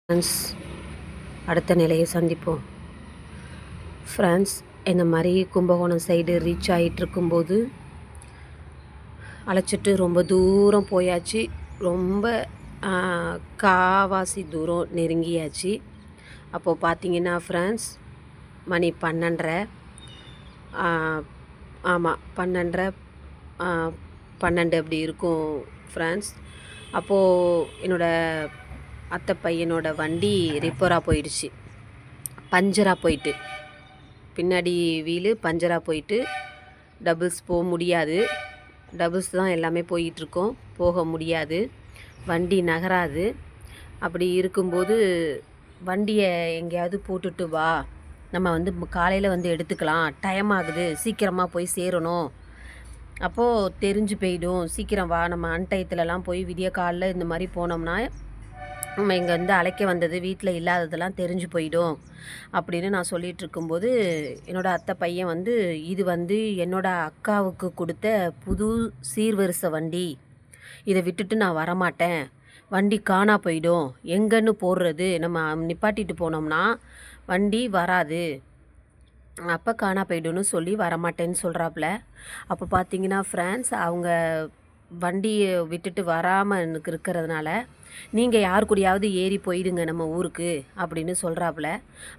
Friends, அடுத்த நிலையை சந்திப்போம். ஃப்ரெண்ட்ஸ், இந்த மாதிரி கும்பகோணம் சைடு ரீச் ஆகிட்டுருக்கும்போது அழைச்சிட்டு ரொம்ப தூரம் போயாச்சு. ரொம்ப காவாசி தூரம் நெருங்கியாச்சு. அப்போது பார்த்தீங்கன்னா ஃப்ரெண்ட்ஸ், மணி 12:30. ஆமாம், 12:30 12 அப்படி இருக்கும் ஃப்ரெண்ட்ஸ். அப்போது என்னோடய அத்தை பையனோட வண்டி ரிப்பேராக போயிடுச்சு. பஞ்சராக போயிட்டு, பின்னாடி வீலு பஞ்சராக போயிட்டு டபுள்ஸ் போக முடியாது. டபுள்ஸ் தான் எல்லாமே போயிட்டுருக்கோம், போக முடியாது, வண்டி நகராது. அப்படி இருக்கும்போது வண்டியை எங்கேயாவது போட்டுட்டு வா, நம்ம காலையில் எடுத்துக்கலாம், டைம் ஆகுது, சீக்கிரமாக போய் சேரணும், அப்போது தெரிஞ்சு போயிடும், சீக்கிரம் வா, நம்ம அன்டயத்துலலாம் போய் விடிய காலில் இந்த மாதிரி போனோம்னா நம்ம இங்கே அழைக்க வந்தது வீட்டில் இல்லாததெல்லாம் தெரிஞ்சு போயிடும் அப்படின்னு நான் சொல்லிகிட்டு இருக்கும்போது என்னோடய அத்தை பையன் இது என்னோடய அக்காவுக்கு கொடுத்த புது சீர்வரிசை வண்டி, இதை விட்டுட்டு நான் வரமாட்டேன், வண்டி காணா போயிடும், எங்கன்னு போடுறது, நம்ம நிப்பாட்டிட்டு போனோம்னா வண்டி வராது, அப்போ காணா போய்டுன்னு சொல்லி வரமாட்டேன்னு சொல்கிறாப்புல. அப்போ பார்த்தீங்கன்னா ஃப்ரெண்ட்ஸ், அவங்க வண்டியை விட்டுட்டு வராமல் எனக்கு இருக்கிறதுனால நீங்கள் யார் கூடயாவது ஏறி போயிடுங்க நம்ம ஊருக்கு அப்படின்னு சொல்கிறாப்புல.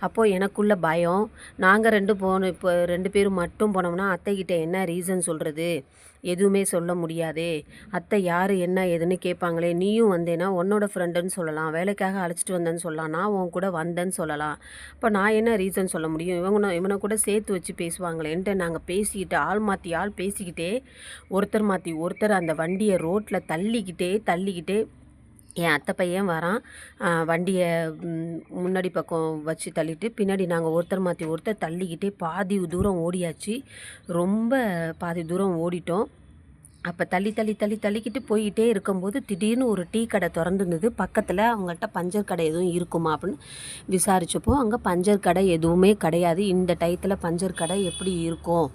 அப்போது எனக்குள்ள பயம், நாங்கள் இப்போ 2 பேரும் மட்டும் போனோம்னா அத்தைக்கிட்ட என்ன ரீசன் சொல்கிறது, எதுவுமே சொல்ல முடியாதே, அத்தை யார் என்ன ஏதுன்னு கேட்பாங்களே, நீயும் வந்தேன்னா உன்னோட ஃப்ரெண்டுன்னு சொல்லலாம், வேலைக்காக அழைச்சிட்டு வந்தேன்னு சொல்லலாம், நான் உன் கூட வந்தேன்னு சொல்லலாம், இப்போ நான் என்ன ரீசன் சொல்ல முடியும், இவனை கூட சேர்த்து வச்சு பேசுவாங்களேன்ட்டு நாங்கள் பேசிக்கிட்டு ஆள் மாற்றி ஆள் பேசிக்கிட்டே ஒருத்தர் மாற்றி ஒருத்தர் அந்த வண்டியை ரோட்டில் தள்ளிக்கிட்டே என் அத்தை பையன் வரான். வண்டியை முன்னாடி பக்கம் வச்சு தள்ளிட்டு பின்னாடி நாங்கள் ஒருத்தர் மாற்றி ஒருத்தர் தள்ளிக்கிட்டே பாதி தூரம் ஓடியாச்சு. ரொம்ப பாதி தூரம் ஓடிட்டோம். அப்போ தள்ளிக்கிட்டு போய்கிட்டே இருக்கும்போது திடீர்னு ஒரு டீ கடை திறந்துருந்தது பக்கத்தில். அவங்கள்ட்ட பஞ்சர் கடை எதுவும் இருக்குமா அப்படின்னு விசாரித்தப்போ அங்கே பஞ்சர் கடை எதுவுமே கிடையாது. இந்த டயத்தில் பஞ்சர் கடை எப்படி இருக்கும்,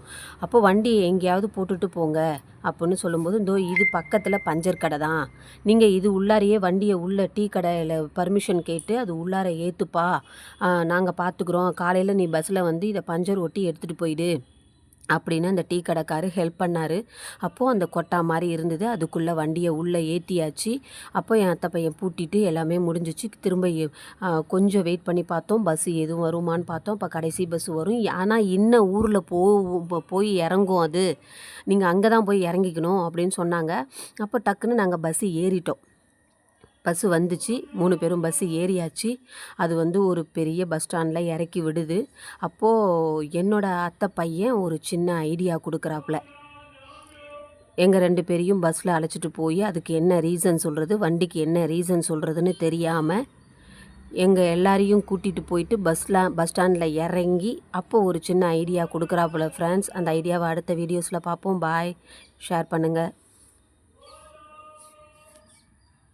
அப்போ வண்டி எங்கேயாவது போட்டுட்டு போங்க அப்படின்னு சொல்லும்போது, இது பக்கத்தில் பஞ்சர் கடை தான், நீங்கள் இது உள்ளாரையே வண்டியை உள்ள டீ கடையில் பர்மிஷன் கேட்டு அது உள்ளார ஏற்றுப்பா, நாங்கள் பார்த்துக்குறோம், காலையில் நீ பஸ்ஸில் இதை பஞ்சர் ஒட்டி எடுத்துகிட்டு போயிடு அப்படின்னு அந்த டீ கடைக்காரு ஹெல்ப் பண்ணார். அப்போது அந்த கொட்டா மாதிரி இருந்தது, அதுக்குள்ளே வண்டியை உள்ளே ஏற்றியாச்சு. அப்போ என் அத்தை பையன் பூட்டிட்டு எல்லாமே முடிஞ்சிச்சு. திரும்ப கொஞ்சம் வெயிட் பண்ணி பார்த்தோம், பஸ்ஸு எதுவும் வருமானு பார்த்தோம். இப்போ கடைசி பஸ்ஸு வரும், ஆனால் இன்னும் ஊரில் போய் இறங்கும், அது நீங்கள் அங்கே தான் போய் இறங்கிக்கணும் அப்படின்னு சொன்னாங்க. அப்போ டக்குன்னு நாங்கள் பஸ்ஸு ஏறிட்டோம். பஸ்ஸு வந்துச்சு, 3 பேரும் பஸ்ஸு ஏறியாச்சு. அது ஒரு பெரிய பஸ் ஸ்டாண்டில் இறக்கி விடுது. அப்போது என்னோடய அத்தை பையன் ஒரு சின்ன ஐடியா கொடுக்குறாப்புல. எங்கள் 2 பேரையும் பஸ்ஸில் அழைச்சிட்டு போய் அதுக்கு என்ன ரீசன் சொல்கிறது, வண்டிக்கு என்ன ரீசன் சொல்கிறதுன்னு தெரியாமல் எங்கள் எல்லாரையும் கூட்டிகிட்டு போயிட்டு பஸ் ஸ்டாண்டில் இறங்கி அப்போது ஒரு சின்ன ஐடியா கொடுக்குறாப்புல ஃப்ரெண்ட்ஸ். அந்த ஐடியாவை அடுத்த வீடியோஸில் பார்ப்போம். பாய், ஷேர் பண்ணுங்கள்.